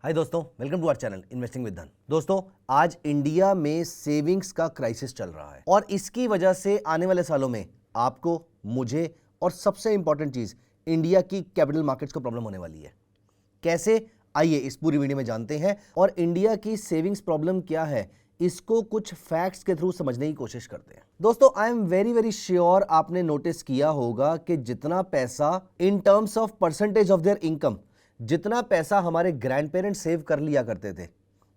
हाय दोस्तों, welcome to our channel investing with Dhan. दोस्तों, आज इंडिया में सेविंग्स का क्राइसिस चल रहा है और इसकी वजह से आने वाले सालों में आपको, मुझे और सबसे इंपॉर्टेंट चीज इंडिया की कैपिटल मार्केट्स को प्रॉब्लम होने वाली है। कैसे, आइए इस पूरी वीडियो में जानते हैं और इंडिया की सेविंग्स प्रॉब्लम क्या है इसको कुछ फैक्ट्स के थ्रू समझने की कोशिश करते हैं। दोस्तों, आई एम वेरी श्योर आपने नोटिस किया होगा कि जितना पैसा in terms of percentage of their income, जितना पैसा हमारे ग्रैंड पेरेंट्स सेव कर लिया करते थे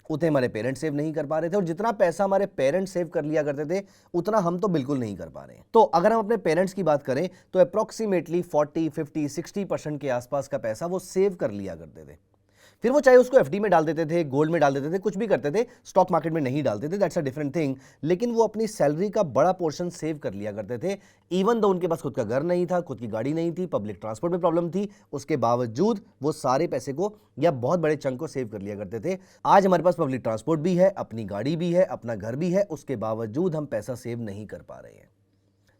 उतने हमारे पेरेंट्स सेव नहीं कर पा रहे थे, और जितना पैसा हमारे पेरेंट्स सेव कर लिया करते थे उतना हम तो बिल्कुल नहीं कर पा रहे हैं। तो अगर हम अपने पेरेंट्स की बात करें तो अप्रॉक्सीमेटली 40, 50, 60% के आसपास का पैसा वो सेव कर लिया करते थे। फिर वो चाहे उसको एफडी में डाल देते थे, गोल्ड में डाल देते थे, कुछ भी करते थे, स्टॉक मार्केट में नहीं डालते थे, दैट्स अ डिफरेंट थिंग। लेकिन वो अपनी सैलरी का बड़ा पोर्शन सेव कर लिया करते थे, इवन दो उनके पास खुद का घर नहीं था, खुद की गाड़ी नहीं थी, पब्लिक ट्रांसपोर्ट में प्रॉब्लम थी, उसके बावजूद वो सारे पैसे को या बहुत बड़े चंक को सेव कर लिया करते थे। आज हमारे पास पब्लिक ट्रांसपोर्ट भी है, अपनी गाड़ी भी है, अपना घर भी है, उसके बावजूद हम पैसा सेव नहीं कर पा रहे हैं।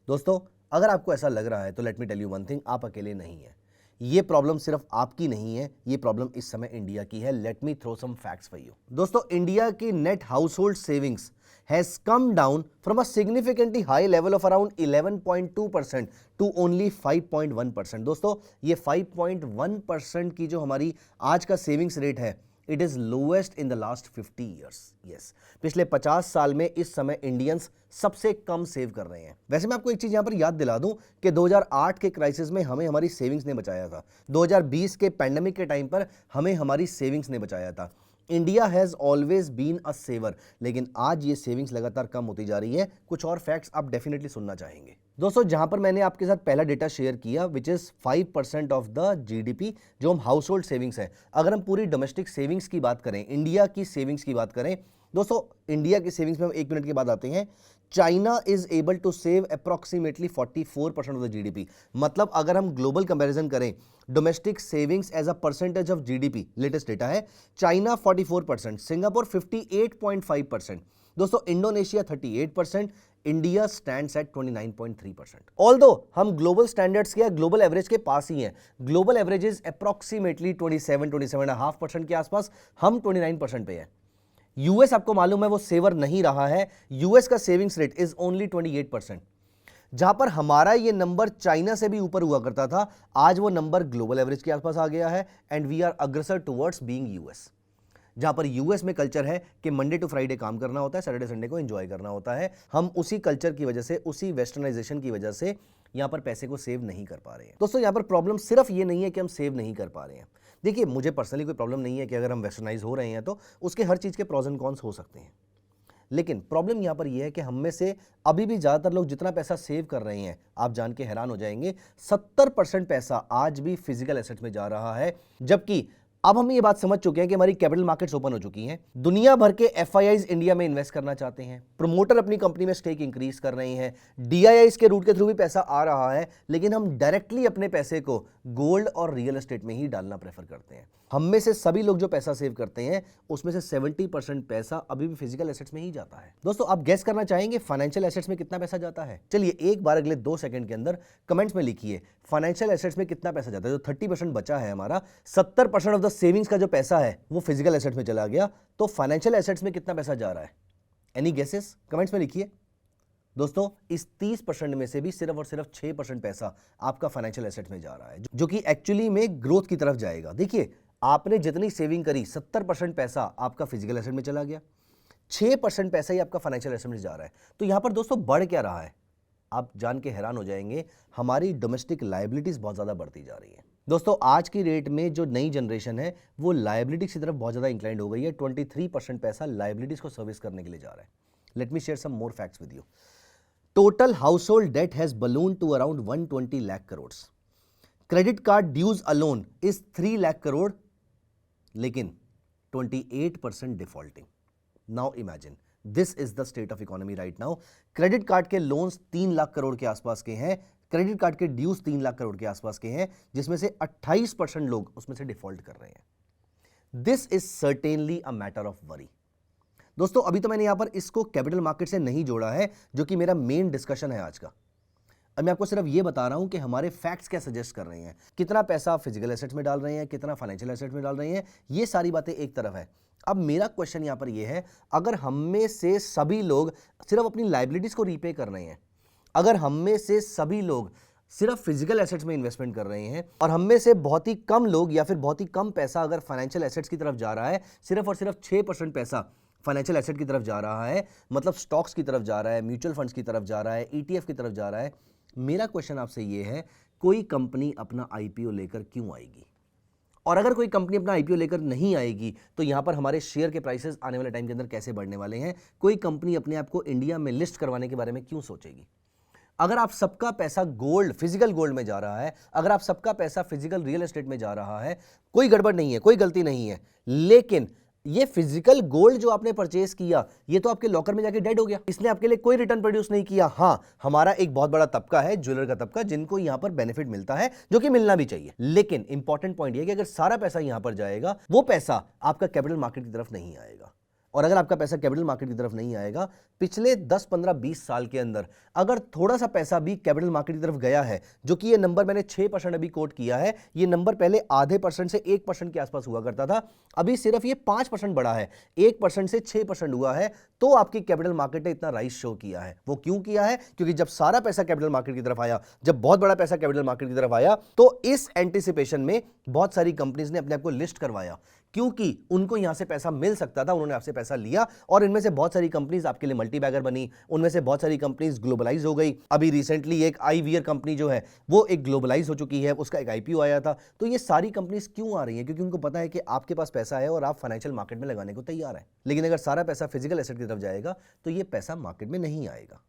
दोस्तों, अगर आपको ऐसा लग रहा है तो let me tell you one thing, आप अकेले नहीं है। ये प्रॉब्लम सिर्फ आपकी नहीं है, ये प्रॉब्लम इस समय इंडिया की है। Let me throw some facts for you. दोस्तों, इंडिया की net household savings has come down from a significantly high level of around 11.2% to only 5.1%। दोस्तों, ये 5.1% की जो हमारी आज का सेविंग्स रेट है, it is lowest in the last 50 years. Yes, पिछले 50 साल में इस समय इंडियंस सबसे कम सेव कर रहे हैं। वैसे मैं आपको एक चीज यहां पर याद दिला दूं कि 2008 के क्राइसिस में हमें हमारी सेविंग्स ने बचाया था, 2020 के पैंडेमिक के टाइम पर हमें हमारी सेविंग्स ने बचाया था। India has always been a saver, लेकिन आज ये सेविंग्स लगातार कम होती जा रही है। कुछ और फैक्ट्स आप डेफिनेटली सुनना चाहेंगे। दोस्तों, जहां पर मैंने आपके साथ पहला डेटा शेयर किया which is 5% of the GDP, जो हम हाउस होल्ड सेविंग्स है। अगर हम पूरी डोमेस्टिक सेविंग्स की बात करें, इंडिया की सेविंग्स की बात करें, दोस्तों इंडिया की सेविंग्स में हम 1 मिनट के बाद आते हैं। China is able to save approximately 44% of the GDP. मतलब अगर हम ग्लोबल कंपैरिजन करें domestic savings as a percentage of GDP, latest data है, चाइना 44%, सिंगापुर 58.5%, दोस्तों Indonesia 38%, India stands at 29.3%। Although हम ग्लोबल स्टैंडर्ड्स या ग्लोबल एवरेज के पास ही हैं, ग्लोबल एवरेज इज अप्रॉक्सीमेटली 27.5% के आसपास, हम 29% पे हैं। यूएस आपको मालूम है वो सेवर नहीं रहा है, यूएस का सेविंग्स रेट इज ओनली 28%। जहां पर हमारा ये नंबर चाइना से भी ऊपर हुआ करता था, आज वो नंबर ग्लोबल एवरेज के आसपास आ गया है, एंड वी आर अग्रेसर टुवर्ड्स बीइंग यूएस। जहां पर यूएस में कल्चर है कि मंडे टू फ्राइडे काम करना होता है, सैटरडे संडे को एंजॉय करना होता है। हम उसी कल्चर की वजह से, उसी वेस्टर्नाइजेशन की वजह से यहां पर पैसे को सेव नहीं कर पा रहे हैं। दोस्तों, यहां पर प्रॉब्लम सिर्फ ये नहीं है कि हम सेव नहीं कर पा रहे हैं। देखिए, मुझे पर्सनली कोई प्रॉब्लम नहीं है कि अगर हम वेस्टर्नाइज हो रहे हैं तो उसके हर चीज के प्रॉज एंड कॉन्स हो सकते हैं, लेकिन प्रॉब्लम यहां पर यह है कि हम में से अभी भी ज्यादातर लोग जितना पैसा सेव कर रहे हैं, आप जान के हैरान हो जाएंगे, 70% पैसा आज भी फिजिकल एसेट्स में जा रहा है। जबकि अब हम ये बात समझ चुके हैं कि हमारी कैपिटल मार्केट्स ओपन हो चुकी हैं, दुनिया भर के एफआईआईज इंडिया में इन्वेस्ट करना चाहते हैं, प्रमोटर अपनी कंपनी में स्टेक इंक्रीज कर रहे हैं, डीआईआईज के रूट के थ्रू भी पैसा आ रहा है, लेकिन हम डायरेक्टली अपने पैसे को गोल्ड और रियल एस्टेट में ही डालना प्रेफर करते हैं। हम में से सभी लोग जो पैसा सेव करते हैं उसमें से 70% पैसा अभी भी फिजिकल एसेट्स में ही जाता है। दोस्तों, आप गेस करना चाहेंगे फाइनेंशियल एसेट्स में कितना पैसा जाता है? चलिए एक बार अगले 2 सेकंड के अंदर कमेंट्स में लिखिए फाइनेंशियल एसेट्स में कितना पैसा जाता है। जो 30% बचा है हमारा, 70% ऑफ द सेविंग्स का जो पैसा है वो फिजिकल एसेट्स में चला गया, तो फाइनेंशियल एसेट्स में कितना पैसा जा रहा है? Any guesses? कमेंट्स में लिखिए। दोस्तों, इस 30% में से भी सिर्फ और सिर्फ 6% पैसा आपका फाइनेंशियल एसेट में जा रहा है, जो कि एक्चुअली में ग्रोथ की तरफ जाएगा। देखिए, आपने जितनी सेविंग करी, 70% पैसा आपका फिजिकल एसेट में चला गया, 6% पैसा ही आपका फाइनेंशियल एसेट में जा रहा है। तो यहां पर दोस्तों बढ़ क्या रहा है, आप जान के हैरान हो जाएंगे, हमारी डोमेस्टिक लायबिलिटीज बहुत ज्यादा बढ़ती जा रही है। दोस्तों, आज की रेट में जो नई जनरेशन है वो लायबिलिटीज की तरफ बहुत ज्यादा इंक्लाइंड हो गई है। 23% पैसा लायबिलिटीज को सर्विस करने के लिए जा रहा है। Let me share some more facts with you. Total household debt has ballooned to around 120 lakh crores. Credit card dues alone is 3 lakh crore, लेकिन 28% defaulting. Now imagine, this is the state of economy right now. Credit card के loans 3 lakh crore के आसपास के हैं, credit card के dues 3 lakh crore के आसपास के हैं, जिसमें से 28% लोग उसमें से डिफॉल्ट कर रहे हैं। This is certainly a matter of worry. दोस्तों, अभी तो मैंने यहां पर इसको कैपिटल मार्केट से नहीं जोड़ा है, जो कि मेरा मेन डिस्कशन है आज का। अब मैं आपको सिर्फ ये बता रहा हूं कि हमारे फैक्ट्स क्या सजेस्ट कर रहे हैं, कितना पैसा आप फिजिकल एसेट्स में डाल रहे हैं, कितना फाइनेंशियल एसेट्स में डाल रहे हैं, ये सारी बातें एक तरफ है। अब मेरा क्वेश्चन यहां पर ये है, अगर हम में से सभी लोग सिर्फ अपनी लायबिलिटीज को रीपे कर रहे हैं, अगर हम में से सभी लोग सिर्फ फिजिकल एसेट्स में इन्वेस्टमेंट कर रहे हैं और हम में से बहुत ही कम लोग या फिर बहुत ही कम पैसा अगर फाइनेंशियल एसेट्स की तरफ जा रहा है, सिर्फ और सिर्फ 6% पैसा फाइनेंशियल एसेट की तरफ जा रहा है, मतलब स्टॉक्स की तरफ जा रहा है, म्यूचुअल फंड्स की तरफ जा रहा है, ETF की तरफ जा रहा है, मेरा क्वेश्चन आपसे ये है, कोई कंपनी अपना IPO लेकर क्यों आएगी? और अगर कोई कंपनी अपना IPO लेकर नहीं आएगी तो यहां पर हमारे शेयर के प्राइसेस आने वाले टाइम के अंदर कैसे बढ़ने वाले हैं? कोई कंपनी अपने आप को इंडिया में लिस्ट करवाने के बारे में क्यों सोचेगी? अगर आप सबका पैसा गोल्ड, फिजिकल गोल्ड में जा रहा है, अगर आप सबका पैसा फिजिकल रियल एस्टेट में जा रहा है, कोई गड़बड़ नहीं है, कोई गलती नहीं है, लेकिन ये फिजिकल गोल्ड जो आपने परचेज किया, ये तो आपके लॉकर में जाके डेड हो गया, इसने आपके लिए कोई रिटर्न प्रोड्यूस नहीं किया। हाँ, हमारा एक बहुत बड़ा तबका है, ज्वेलर का तबका, जिनको यहां पर बेनिफिट मिलता है, जो कि मिलना भी चाहिए। लेकिन इंपॉर्टेंट पॉइंट ये कि अगर सारा पैसा यहां पर जाएगा, वो पैसा आपका कैपिटल मार्केट की तरफ नहीं आएगा। और अगर आपका पैसा कैपिटल मार्केट की तरफ नहीं आएगा, पिछले 10, 15, 20 साल के अंदर अगर थोड़ा सा पैसा भी कैपिटल मार्केट की तरफ गया है, जो कि ये नंबर मैंने 6% अभी कोट किया है, ये नंबर पहले आधे % से 1% के आसपास हुआ करता था, अभी सिर्फ ये 5% बढ़ा है, 1% से 6% हुआ है, तो आपकी कैपिटल मार्केट ने इतना राइज शो किया है। वो क्यों किया है? क्योंकि जब सारा पैसा कैपिटल मार्केट की तरफ आया, जब बहुत बड़ा पैसा कैपिटल मार्केट की तरफ आया, तो इस एंटिसिपेशन में बहुत सारी कंपनीज ने अपने आप को लिस्ट करवाया, क्योंकि उनको यहां से पैसा मिल सकता था, उन्होंने आपसे पैसा लिया, और इनमें से बहुत सारी कंपनीज आपके लिए मल्टी बैगर बनी, उनमें से बहुत सारी कंपनीज ग्लोबलाइज हो गई। अभी रिसेंटली एक आईवीआर कंपनी जो है वो एक ग्लोबलाइज हो चुकी है, उसका एक IPO आया था। तो ये सारी कंपनीज क्यों आ रही हैं? क्योंकि उनको पता है कि आपके पास पैसा है और आप फाइनेंशियल मार्केट में लगाने को तैयार हैं। लेकिन अगर सारा पैसा फिजिकल एसेट की तरफ जाएगा तो ये पैसा मार्केट में नहीं आएगा,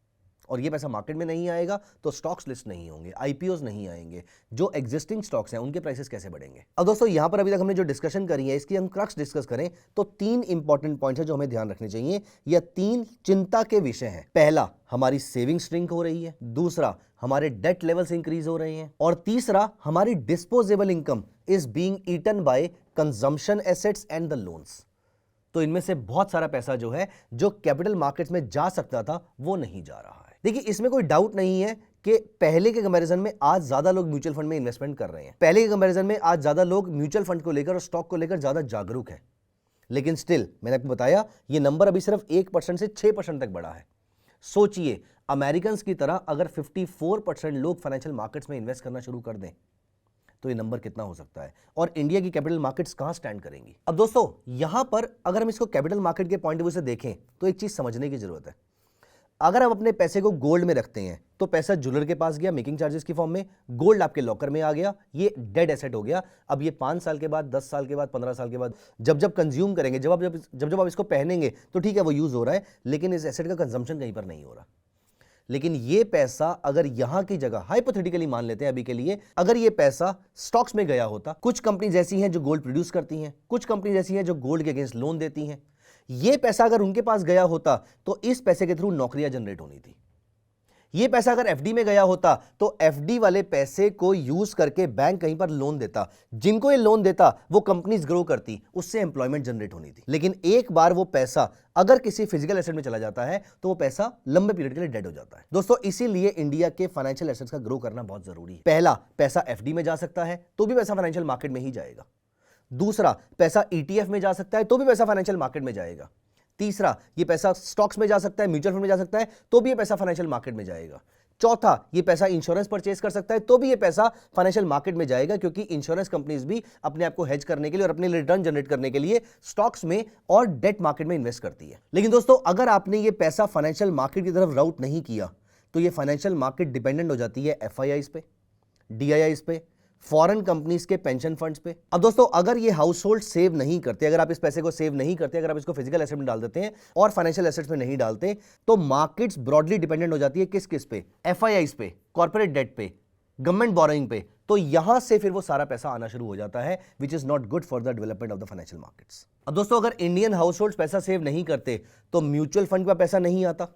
और ये पैसा मार्केट में नहीं आएगा तो स्टॉक्स लिस्ट नहीं होंगे, IPOs नहीं आएंगे, जो एग्जिस्टिंग स्टॉक्स हैं उनके प्राइसेस कैसे बढ़ेंगे? अब दोस्तों, यहां पर अभी तक हमने जो डिस्कशन करी है, इसकी हम क्रक्स डिस्कस करें तो 3 इंपॉर्टेंट पॉइंट्स हैं जो हमें ध्यान रखने चाहिए, या 3 चिंता के विषय हैं। पहला, हमारी सेविंग श्रिंक हो रही है, दूसरा, हमारे डेट लेवल्स इंक्रीज हो रहे हैं, और तीसरा, हमारी disposable income is being eaten by consumption assets and the loans. तो इनमें से बहुत सारा पैसा जो है, जो कैपिटल मार्केट्स में जा सकता था, वो नहीं जा रहा है। देखिए, इसमें कोई डाउट नहीं है कि पहले के कंपैरिजन में आज ज्यादा लोग म्यूचुअल फंड में इन्वेस्टमेंट कर रहे हैं, पहले के कंपैरिजन में आज ज्यादा लोग म्यूचुअल फंड को लेकर और स्टॉक को लेकर ज्यादा जागरूक हैं। लेकिन स्टिल, मैंने आपको बताया, ये नंबर अभी सिर्फ 1% से 6% तक बढ़ा है। सोचिए, अमेरिकन की तरह अगर 54% लोग फाइनेंशियल मार्केट्स में इन्वेस्ट करना शुरू कर दें तो ये नंबर कितना हो सकता है, और इंडिया की कैपिटल मार्केट्स कहां स्टैंड करेंगी? अब दोस्तों, यहां पर अगर हम इसको कैपिटल मार्केट के पॉइंट ऑफ व्यू से देखें तो एक चीज समझने की जरूरत है। अगर आप अपने पैसे को गोल्ड में रखते हैं तो पैसा ज्वेलर के पास गया मेकिंग चार्जेस की फॉर्म में, गोल्ड आपके लॉकर में आ गया, ये डेड एसेट हो गया। अब ये 5 साल के बाद, 10 साल के बाद, 15 साल के बाद जब कंज्यूम करेंगे, जब आप इसको पहनेंगे तो ठीक है, वो यूज हो रहा है, लेकिन इस एसेट का कंजम्पशन कहीं पर नहीं हो रहा। लेकिन ये पैसा अगर यहां की जगह, हाइपोथेटिकली मान लेते हैं अभी के लिए, अगर ये पैसा स्टॉक्स में गया होता, कुछ कंपनीज ऐसी हैं जो गोल्ड प्रोड्यूस करती हैं, कुछ कंपनीज ऐसी हैं जो गोल्ड के अगेंस्ट लोन देती हैं, ये पैसा अगर उनके पास गया होता तो इस पैसे के थ्रू नौकरियां जनरेट होनी थी। ये पैसा अगर FD में गया होता तो FD वाले पैसे को यूज करके बैंक कहीं पर लोन देता, जिनको ये लोन देता वो कंपनीज ग्रो करती, उससे एम्प्लॉयमेंट जनरेट होनी थी। लेकिन एक बार वो पैसा अगर किसी फिजिकल एसेट में चला जाता है तो वो पैसा लंबे पीरियड के लिए डेड हो जाता है। दोस्तों, इसीलिए इंडिया के फाइनेंशियल एसेट्स का ग्रो करना बहुत जरूरी है। पहला, पैसा FD में जा सकता है तो भी पैसा फाइनेंशियल मार्केट में ही जाएगा। दूसरा, पैसा ETF में जा सकता है तो भी पैसा फाइनेंशियल मार्केट में जाएगा। तीसरा, ये पैसा स्टॉक्स में जा सकता है, म्यूचुअल फंड में जा सकता है तो भी ये पैसा फाइनेंशियल मार्केट में जाएगा। चौथा, ये पैसा इंश्योरेंस परचेज कर सकता है तो भी ये पैसा फाइनेंशियल मार्केट में जाएगा, क्योंकि इंश्योरेंस कंपनीज भी अपने आप को हेज करने के लिए और अपने रिटर्न जनरेट करने के लिए स्टॉक्स में और डेट मार्केट में इन्वेस्ट करती है। लेकिन दोस्तों, अगर आपने ये पैसा फाइनेंशियल मार्केट की तरफ राउट नहीं किया तो ये फाइनेंशियल मार्केट डिपेंडेंट हो जाती है FIIs पे, DIIs पे, फॉरेन कंपनीज के पेंशन फंड्स पे। अब दोस्तों, अगर ये हाउस होल्ड सेव नहीं करते, अगर आप इस पैसे को सेव नहीं करते, अगर आप इसको फिजिकल एसेट में डाल देते हैं और फाइनेंशियल एसेट्स में नहीं डालते, तो मार्केट्स ब्रॉडली डिपेंडेंट हो जाती है किस किस पे? FIIs पे, कॉर्पोरेट डेट पे, गवर्नमेंट बोरोइंग पे। तो यहां से फिर वो सारा पैसा आना शुरू हो जाता है, which is not good for the development of the financial markets. अब दोस्तों, अगर इंडियन हाउस होल्ड पैसा सेव नहीं करते तो म्यूचुअल फंड का पैसा नहीं आता।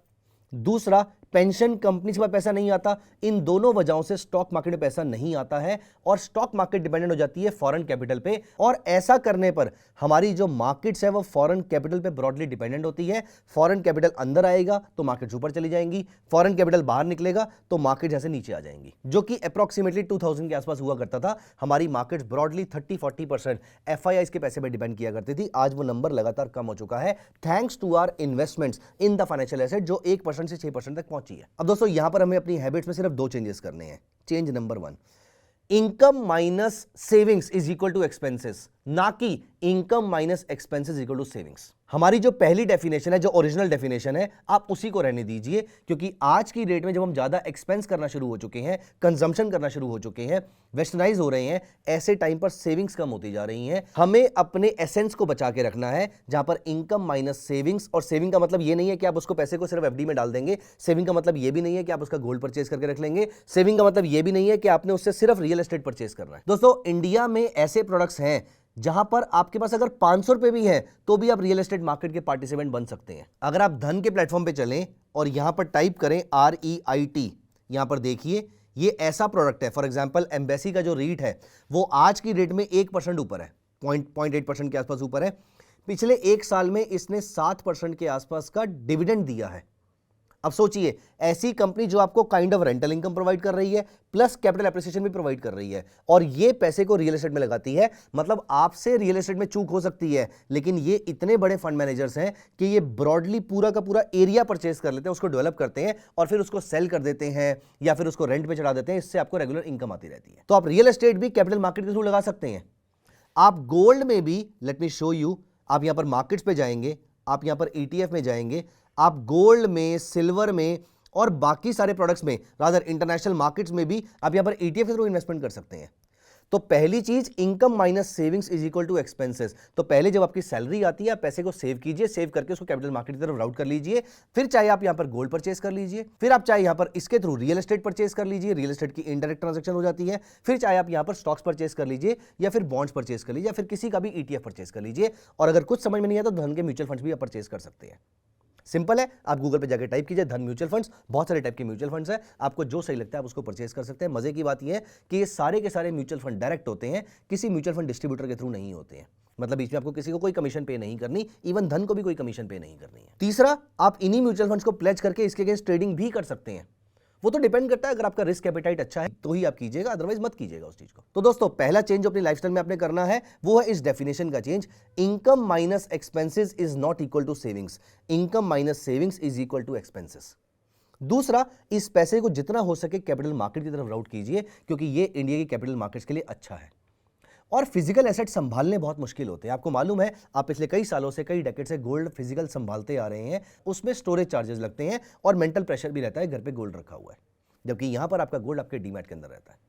दूसरा, पेंशन कंपनी के पास पैसा नहीं आता। इन दोनों वजहों से स्टॉक मार्केट में पैसा नहीं आता है और स्टॉक मार्केट डिपेंडेंट हो जाती है फॉरेन कैपिटल पे, और ऐसा करने पर हमारी जो मार्केट्स है वो फॉरेन कैपिटल पे ब्रॉडली डिपेंडेंट होती है। फॉरेन कैपिटल अंदर आएगा तो मार्केट ऊपर चली जाएंगी, फॉरेन कैपिटल बाहर निकलेगा तो मार्केट जैसे नीचे आ जाएंगी, जो कि अप्रॉक्सीमेटली 2000 के आसपास हुआ करता था। हमारी मार्केट्स ब्रॉडली 30-40% एफआईआईज के पैसे पे डिपेंड किया करती थी। आज वो नंबर लगातार कम हो चुका है thanks to our investments in the financial asset, जो 1% से 6% तक पहुंची है। अब दोस्तों यहां पर हमें अपनी हैबिट्स में सिर्फ 2 चेंजेस करने हैं। Change number 1, income minus savings is equal to expenses, ना कि income minus expenses equal to savings. हमारी जो पहली डेफिनेशन है, जो ओरिजिनल डेफिनेशन है, आप उसी को रहने दीजिए, क्योंकि आज की डेट में जब हम ज्यादा एक्सपेंस करना शुरू हो चुके हैं, कंजम्पशन करना शुरू हो चुके हैं, वेस्टर्नाइज हो रहे हैं, ऐसे टाइम पर सेविंग्स कम होती जा रही हैं। हमें अपने एसेंस को बचा के रखना है, जहां पर इनकम माइनस सेविंग्स, और सेविंग का मतलब ये नहीं है कि आप उसको पैसे को सिर्फ एफडी में डाल देंगे, सेविंग का मतलब ये भी नहीं है कि आप उसका गोल्ड परचेज करके रख लेंगे, सेविंग का मतलब ये भी नहीं है कि आपने उससे सिर्फ रियल एस्टेट परचेज करना है। दोस्तों इंडिया में ऐसे प्रोडक्ट्स हैं जहां पर आपके पास अगर 500 रुपए भी है तो भी आप रियल एस्टेट मार्केट के पार्टिसिपेंट बन सकते हैं। अगर आप धन के प्लेटफॉर्म पे चलें और यहां पर टाइप करें REIT, यहां पर देखिए ये ऐसा प्रोडक्ट है। फॉर एग्जांपल एम्बेसी का जो रीट है वो आज की डेट में 1% ऊपर है, 0.8% के आसपास ऊपर है। पिछले 1 साल में इसने 7% के आसपास का डिविडेंड दिया है। अब सोचिए, ऐसी कंपनी जो आपको kind of rental income provide कर रही है, प्लस कैपिटल एप्रिसिएशन भी प्रोवाइड कर रही है, और ये पैसे को रियल एस्टेट में लगाती है। मतलब आपसे रियल एस्टेट में चूक हो सकती है, लेकिन ये इतने बड़े फंड मैनेजर्स हैं कि ये ब्रॉडली पूरा का पूरा एरिया परचेज कर लेते हैं, उसको डेवलप करते हैं और फिर उसको सेल कर देते हैं या फिर उसको रेंट पे चढ़ा देते हैं। इससे आपको रेगुलर इनकम आती रहती है। तो आप रियल एस्टेट भी कैपिटल मार्केट के थ्रू लगा सकते हैं। आप गोल्ड में भी, लेट मी शो यू, आप यहां पर मार्केट्स पे जाएंगे, आप यहां पर ETF में जाएंगे, आप गोल्ड में, सिल्वर में और बाकी सारे प्रोडक्ट्स में, रादर इंटरनेशनल मार्केट्स में भी आप यहां पर ETF के थ्रू इन्वेस्टमेंट कर सकते हैं। तो पहली चीज, income minus savings is equal to expenses. तो पहले जब आपकी सैलरी आती है, आप पैसे को सेव कीजिए, सेव करके उसको कैपिटल मार्केट की तरफ राउट कर लीजिए। फिर चाहे आप यहां पर गोल्ड परचेज कर लीजिए, फिर आप चाहे यहां पर इसके थ्रू रियल एस्टेट परचेज कर लीजिए, रियल एस्टेट की इनडायरेक्ट ट्रांजैक्शन हो जाती है। फिर चाहे आप यहां पर स्टॉक्स परचेज कर लीजिए या फिर बॉन्ड्स परचेज कर लीजिए या फिर किसी का भी ETF परचेज कर लीजिए। और अगर कुछ समझ में नहीं आता तो धन के म्यूचुअल फंड्स भी आप परचेज कर सकते हैं। सिंपल है, आप गूगल पे जाकर टाइप कीजिए धन म्यूचुअल फंड्स, बहुत सारे टाइप के म्यूचुअल फंड्स हैं, आपको जो सही लगता है आप उसको परचेज कर सकते हैं। मजे की बात यह है कि ये सारे के सारे म्यूचुअल फंड डायरेक्ट होते हैं, किसी म्यूचुअल फंड डिस्ट्रीब्यूटर के थ्रू नहीं होते हैं। मतलब बीच में आपको किसी को कोई कमीशन पे नहीं करनी, इवन धन को भी कोई कमीशन पे नहीं करनी है। तीसरा, आप इन्हीं म्यूचुअल फंड्स को प्लेज करके इसके अगेंस्ट ट्रेडिंग भी कर सकते हैं। वो तो डिपेंड करता है, अगर आपका रिस्क एपेटाइट अच्छा है तो ही आप कीजिएगा, अदरवाइज मत कीजिएगा उस चीज को। तो दोस्तों पहला चेंज जो अपनी लाइफस्टाइल में आपने करना है वो है इस डेफिनेशन का change. Income minus expenses is not equal to savings, income minus savings is equal to expenses. दूसरा, इस पैसे को जितना हो सके कैपिटल मार्केट की तरफ राउट कीजिए, क्योंकि ये इंडिया की कैपिटल मार्केट्स के लिए अच्छा है। और फिजिकल एसेट संभालने बहुत मुश्किल होते हैं। आपको मालूम है, आप पिछले कई सालों से, कई डेकेड से गोल्ड फिजिकल संभालते आ रहे हैं, उसमें स्टोरेज चार्जेस लगते हैं और मेंटल प्रेशर भी रहता है, घर पे गोल्ड रखा हुआ है, जबकि यहां पर आपका गोल्ड आपके डीमैट के अंदर रहता है।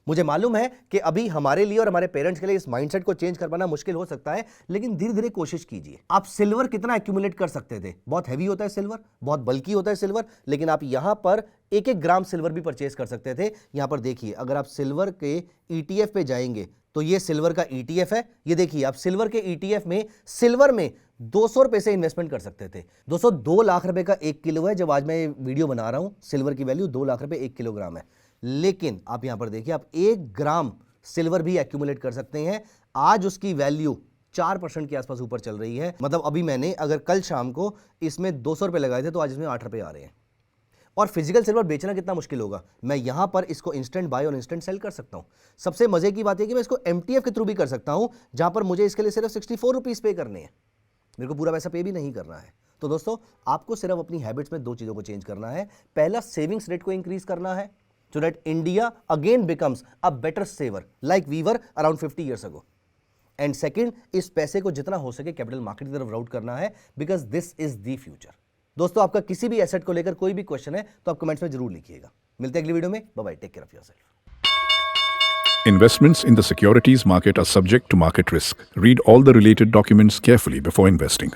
मुझे मालूम है कि अभी हमारे लिए और हमारे पेरेंट्स के लिए इस माइंडसेट को चेंज कर पाना मुश्किल हो सकता है, लेकिन धीरे धीरे कोशिश कीजिए। आप सिल्वर कितना एक्यूमुलेट कर सकते थे? बहुत हैवी होता है सिल्वर, बहुत बल्की होता है सिल्वर, लेकिन आप यहां पर 1-1 ग्राम सिल्वर भी परचेज कर सकते थे। यहां पर देखिए, अगर आप सिल्वर के ETF पे जाएंगे तो ये सिल्वर का ETF है। ये देखिए, आप सिल्वर के ETF में सिल्वर में 200 रुपए से इन्वेस्टमेंट कर सकते थे। दोस्तों 2 लाख रुपए का 1 किलो है। जब आज मैं वीडियो बना रहा हूं, सिल्वर की वैल्यू 2 लाख रुपए 1 किलोग्राम है। लेकिन आप यहां पर देखिए, आप 1 ग्राम सिल्वर भी एक्यूमुलेट कर सकते हैं। आज उसकी वैल्यू 4% के आसपास ऊपर चल रही है। मतलब अभी मैंने अगर कल शाम को इसमें 200 रुपए लगाए थे तो आज इसमें 8 रुपए आ रहे हैं। और फिजिकल सिल्वर बेचना कितना मुश्किल होगा। मैं यहां पर इसको इंस्टेंट बाय और इंस्टेंट सेल कर सकता हूं। सबसे मजे की बात यह कि मैं इसको MTF के थ्रू भी कर सकता हूं, जहां पर मुझे इसके लिए सिर्फ 64 रुपीज पे करने हैं, मेरे को पूरा पैसा पे भी नहीं करना है। तो दोस्तों आपको सिर्फ अपनी हैबिट्स में 2 चीजों को चेंज करना है। पहला, सेविंग्स रेट को इंक्रीज करना है, so that India again becomes a better saver like we were around 50 years ago. And second, इस पैसे को जितना हो सके कैपिटल मार्केट की तरफ राउट करना है, because this is the future. दोस्तों आपका किसी भी एसेट को लेकर कोई भी क्वेश्चन है तो आप कमेंट्स में जरूर लिखिएगा। मिलते हैं अगली वीडियो में। Bye bye, take care of yourself. Investments in the securities market are subject to market risk. Read all the related documents carefully before investing.